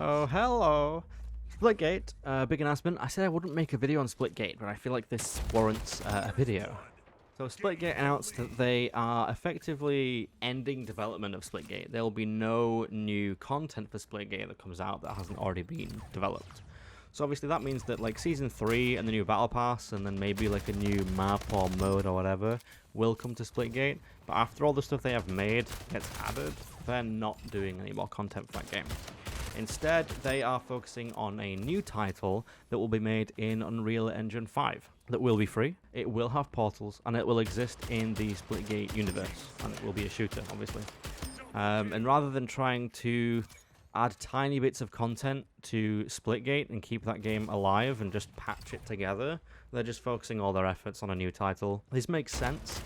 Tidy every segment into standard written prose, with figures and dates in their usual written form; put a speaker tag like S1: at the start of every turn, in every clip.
S1: Oh, hello. Splitgate, big announcement. I said I wouldn't make a video on Splitgate, but I feel like this warrants a video. So Splitgate announced that they are effectively ending development of Splitgate. There will be no new content for Splitgate that comes out that hasn't already been developed. So obviously that means that like Season 3 and the new Battle Pass and then maybe like a new map or mode or whatever will come to Splitgate. But after all the stuff they have made gets added, they're not doing any more content for that game. Instead, they are focusing on a new title that will be made in Unreal Engine 5 that will be free. It will have portals and it will exist in the Splitgate universe, and it will be a shooter, obviously. And rather than trying to add tiny bits of content to Splitgate and keep that game alive and just patch it together, they're just focusing all their efforts on a new title. This makes sense.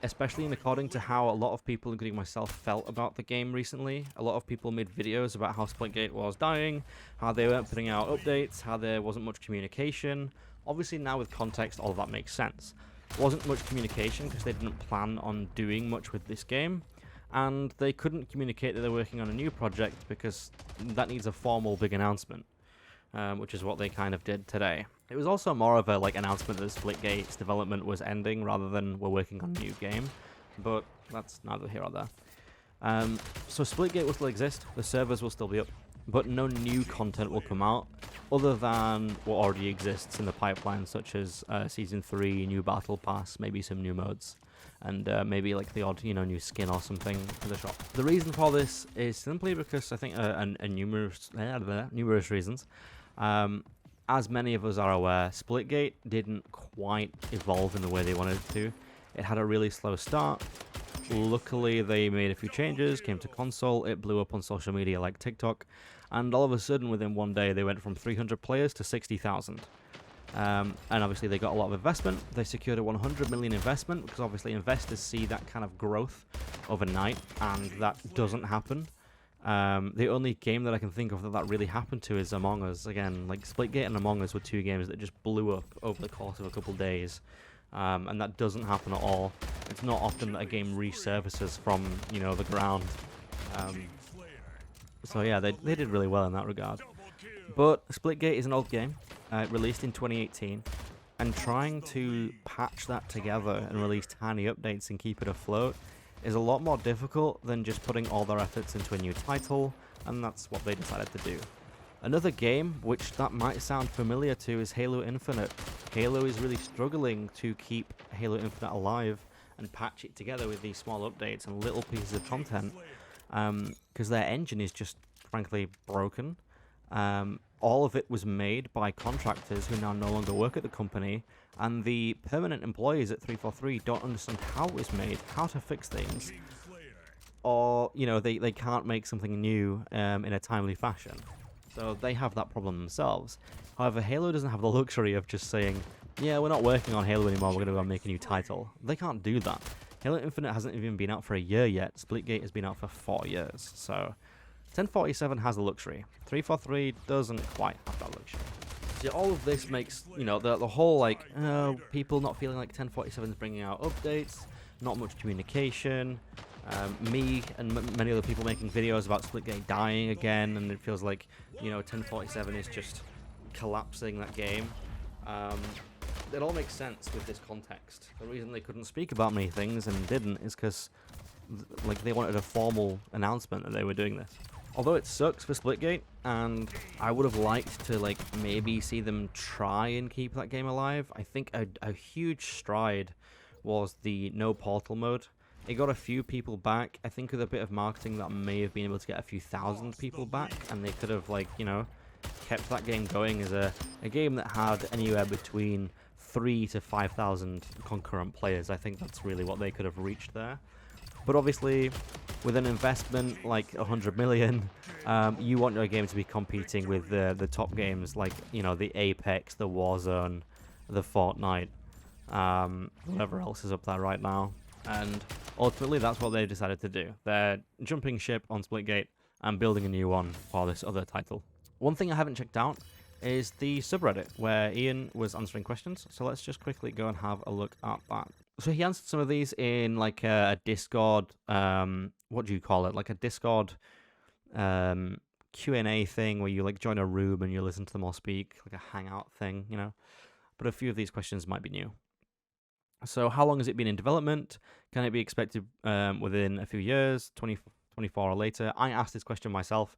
S1: Especially in according to how a lot of people, including myself, felt about the game recently. A lot of people made videos about how Splitgate was dying, how they weren't putting out updates, how there wasn't much communication. Obviously now with context, all of that makes sense. There wasn't much communication because they didn't plan on doing much with this game, and they couldn't communicate that they're working on a new project because that needs a formal big announcement. Which is what they kind of did today. It was also more of a announcement that Splitgate's development was ending rather than we're working on a new game, but that's neither here or there. So Splitgate will still exist, the servers will still be up, but no new content will come out other than what already exists in the pipeline, such as Season 3, new Battle Pass, maybe some new modes, and maybe like the odd, new skin or something for the shop. The reason for this is simply because I think numerous reasons. As many of us are aware, Splitgate didn't quite evolve in the way they wanted it to. It had a really slow start. Luckily, they made a few changes, came to console, it blew up on social media like TikTok, and all of a sudden, within one day, they went from 300 players to 60,000. And obviously, they got a lot of investment. They secured a 100 million investment, because obviously investors see that kind of growth overnight, and that doesn't happen. The only game that I can think of that really happened to is Among Us. Again, like Splitgate and Among Us were two games that just blew up over the course of a couple days. And that doesn't happen at all. It's not often that a game resurfaces from, the ground. So yeah, they did really well in that regard. But Splitgate is an old game, released in 2018. And trying to patch that together and release tiny updates and keep it afloat is a lot more difficult than just putting all their efforts into a new title, and that's what they decided to do. Another game, which that might sound familiar to, is Halo Infinite. Halo is really struggling to keep Halo Infinite alive and patch it together with these small updates and little pieces of content, because their engine is just, frankly, broken. All of it was made by contractors who now no longer work at the company, and the permanent employees at 343 don't understand how it was made, how to fix things, or, they can't make something new in a timely fashion. So they have that problem themselves. However, Halo doesn't have the luxury of just saying, yeah, we're not working on Halo anymore, we're going to go and make a new title. They can't do that. Halo Infinite hasn't even been out for a year yet. Splitgate has been out for 4 years, so 1047 has the luxury. 343 doesn't quite have that luxury. So all of this makes, the whole, people not feeling like 1047 is bringing out updates, not much communication, me and many other people making videos about Splitgate dying again, and it feels like, 1047 is just collapsing that game. It all makes sense with this context. The reason they couldn't speak about many things and didn't is because, they wanted a formal announcement that they were doing this. Although it sucks for Splitgate, and I would have liked to, maybe see them try and keep that game alive, I think a huge stride was the no portal mode. It got a few people back. I think with a bit of marketing that may have been able to get a few thousand people back, and they could have, kept that game going as a game that had anywhere between 3,000 to 5,000 concurrent players. I think that's really what they could have reached there. But obviously, with an investment like 100 million, you want your game to be competing with the top games like, the Apex, the Warzone, the Fortnite, whatever else is up there right now. And ultimately, that's what they decided to do. They're jumping ship on Splitgate and building a new one for this other title. One thing I haven't checked out is the subreddit, where Ian was answering questions. So let's just quickly go and have a look at that. So he answered some of these in a Discord, what do you call it? Like a Discord Q&A thing where you like join a room and you listen to them all speak, like a hangout thing, you know. But a few of these questions might be new. So, how long has it been in development? Can it be expected within a few years, 2024 or later? I asked this question myself.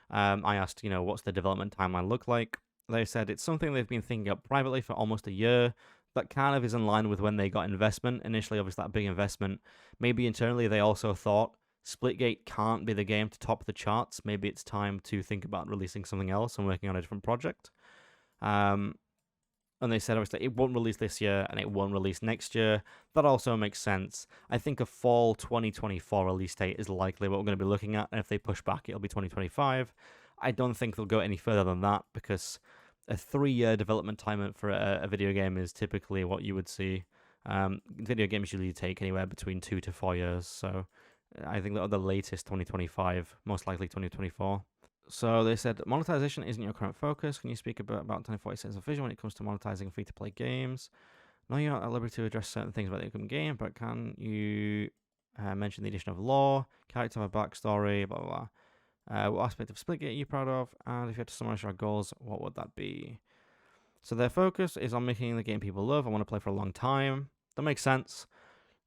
S1: I asked, what's the development timeline look like? They said it's something they've been thinking up privately for almost a year. That kind of is in line with when they got investment. Initially, obviously, that big investment. Maybe internally, they also thought Splitgate can't be the game to top the charts. Maybe it's time to think about releasing something else and working on a different project. And they said obviously it won't release this year and it won't release next year. That also makes sense. I think a fall 2024 release date is likely what we're going to be looking at, and if they push back, it'll be 2025. I don't think they'll go any further than that because a 3-year development time for a video game is typically what you would see. Video games usually take anywhere between 2 to 4 years, so I think that the latest 2025, most likely 2024. So they said monetization isn't your current focus. Can you speak about 1046's vision when it comes to monetizing free-to-play games? No, you're not at liberty to address certain things about the income game, but can you mention the addition of lore, character, a backstory, blah, blah, blah. What aspect of Splitgate are you proud of? And if you had to summarize your goals, what would that be? So their focus is on making the game people love. I want to play for a long time. That makes sense.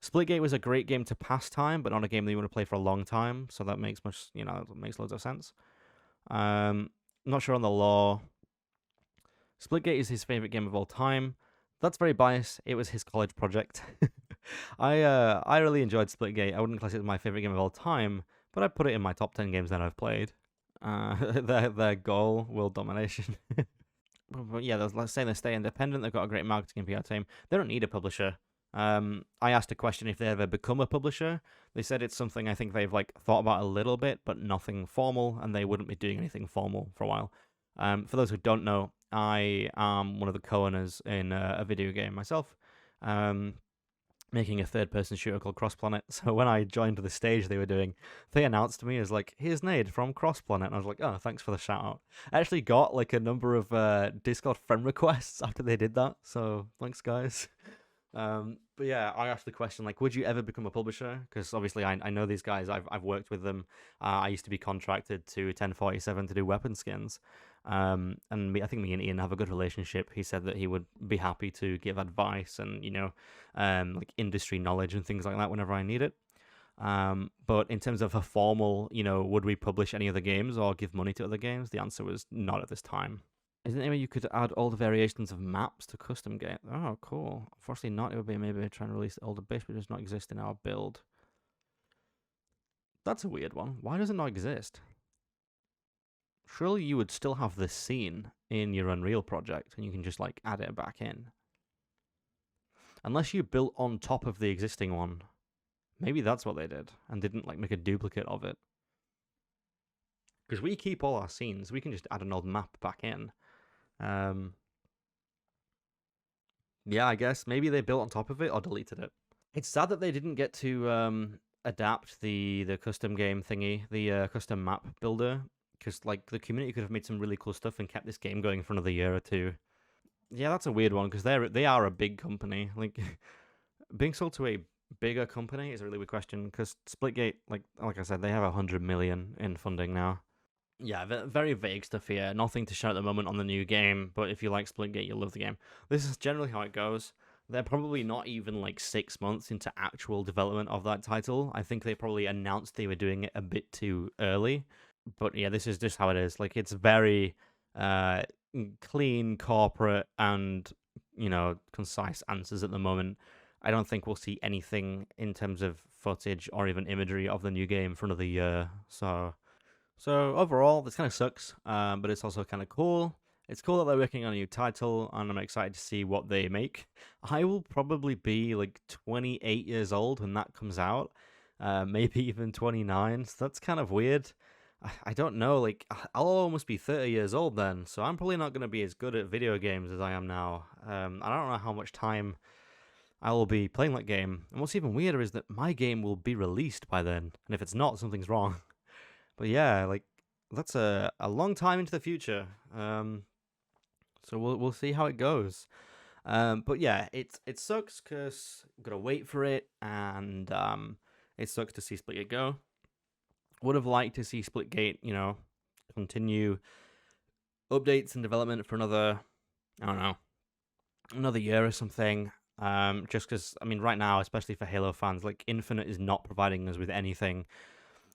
S1: Splitgate was a great game to pass time, but not a game that you want to play for a long time. So that makes makes loads of sense. Not sure on the lore. Splitgate is his favorite game of all time. That's very biased. It was his college project. I really enjoyed Splitgate. I wouldn't class it as my favorite game of all time, but I put it in my top 10 games that I've played. Their goal, world domination. But yeah, let's say they stay independent. They've got a great marketing and PR team. They don't need a publisher. I asked a question if they ever become a publisher. They said it's something I think they've thought about a little bit, but nothing formal, and they wouldn't be doing anything formal for a while. For those who don't know, I am one of the co-owners in a video game myself, making a third-person shooter called CrossPlanet. So when I joined the stage they were doing, they announced me as here's Nade from CrossPlanet, and I was like, oh, thanks for the shout-out. I actually got a number of Discord friend requests after they did that, so thanks, guys. But yeah, I asked the question would you ever become a publisher? Because obviously I know these guys. I've worked with them. I used to be contracted to 1047 to do weapon skins. And I think me and Ian have a good relationship. He said that he would be happy to give advice and industry knowledge and things like that whenever I need it. But in terms of a formal, would we publish any other games or give money to other games? The answer was not at this time. Is there any way you could add all the variations of maps to custom game? Oh, cool. Unfortunately not. It would be maybe trying to release all the base, but it does not exist in our build. That's a weird one. Why does it not exist? Surely you would still have this scene in your Unreal project, and you can just add it back in. Unless you built on top of the existing one. Maybe that's what they did, and didn't make a duplicate of it. Because we keep all our scenes. We can just add an old map back in. Yeah, I guess maybe they built on top of it or deleted it. It's sad that they didn't get to adapt the custom game thingy, the custom map builder, because the community could have made some really cool stuff and kept this game going for another year or two. Yeah, that's a weird one because they are a big company. Being sold to a bigger company is a really weird question because Splitgate, like I said, they have 100 million in funding now. Yeah, very vague stuff here. Nothing to show at the moment on the new game, but if you like Splitgate, you'll love the game. This is generally how it goes. They're probably not even 6 months into actual development of that title. I think they probably announced they were doing it a bit too early. But yeah, this is just how it is. It's very clean, corporate, and concise answers at the moment. I don't think we'll see anything in terms of footage or even imagery of the new game for another year. So overall, this kind of sucks, but it's also kind of cool. It's cool that they're working on a new title, and I'm excited to see what they make. I will probably be 28 years old when that comes out, maybe even 29. So that's kind of weird. I don't know. I'll almost be 30 years old then, so I'm probably not going to be as good at video games as I am now. I don't know how much time I will be playing that game. And what's even weirder is that my game will be released by then, and if it's not, something's wrong. But yeah, that's a long time into the future. So we'll see how it goes. But yeah, it sucks because I'm gonna wait for it, and it sucks to see Splitgate go. Would have liked to see Splitgate, continue updates and development for another, I don't know, another year or something. Just because, I mean, right now, especially for Halo fans, like Infinite is not providing us with anything.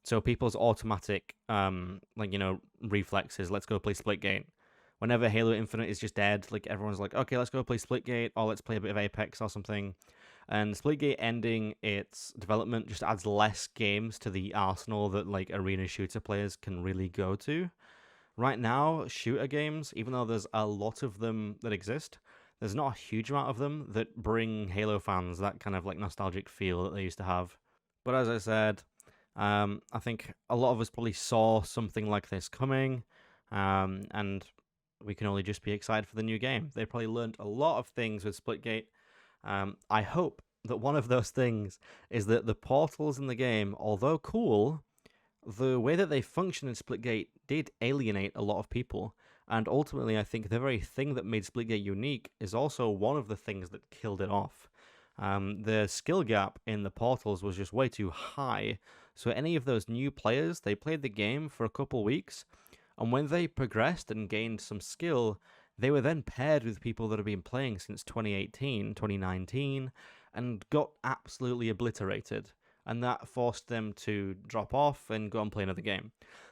S1: So people's automatic, reflexes, let's go play Splitgate. Whenever Halo Infinite is just dead, like everyone's like, okay, let's go play Splitgate, or let's play a bit of Apex or something. And Splitgate ending its development just adds less games to the arsenal that like arena shooter players can really go to. Right now, shooter games, even though there's a lot of them that exist, there's not a huge amount of them that bring Halo fans that kind of like nostalgic feel that they used to have. But as I said, I think a lot of us probably saw something like this coming, and we can only just be excited for the new game. They probably learned a lot of things with Splitgate. I hope that one of those things is that the portals in the game, although cool, the way that they function in Splitgate did alienate a lot of people. And ultimately, I think the very thing that made Splitgate unique is also one of the things that killed it off. The skill gap in the portals was just way too high. So any of those new players, they played the game for a couple weeks, and when they progressed and gained some skill, they were then paired with people that have been playing since 2018, 2019, and got absolutely obliterated. And that forced them to drop off and go and play another game.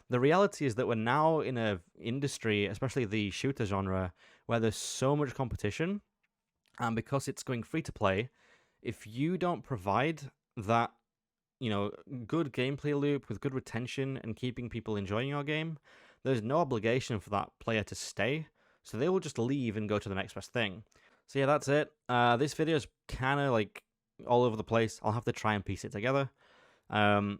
S1: The reality is that we're now in an industry, especially the shooter genre, where there's so much competition, and because it's going free to play, if you don't provide that, good gameplay loop with good retention and keeping people enjoying your game, there's no obligation for that player to stay, so they will just leave and go to the next best thing. So yeah, that's it. This video is kind of like all over the place. I'll have to try and piece it together. So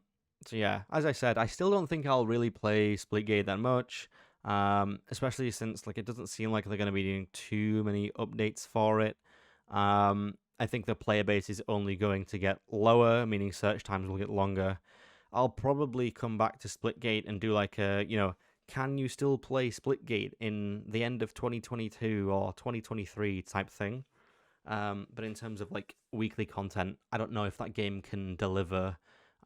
S1: yeah, as I said, I still don't think I'll really play Splitgate that much, especially since like it doesn't seem like they're going to be doing too many updates for it. I think the player base is only going to get lower, meaning search times will get longer. I'll probably come back to Splitgate and do like a, can you still play Splitgate in the end of 2022 or 2023 type thing. But in terms of like weekly content, I don't know if that game can deliver,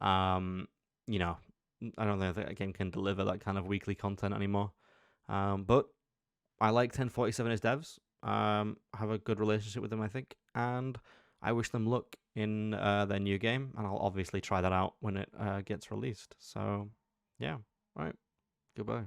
S1: I don't know if that game can deliver that kind of weekly content anymore. But I like 1047 as devs. Have a good relationship with them, I think, and I wish them luck in their new game, and I'll obviously try that out when it gets released. So, yeah, all right, goodbye.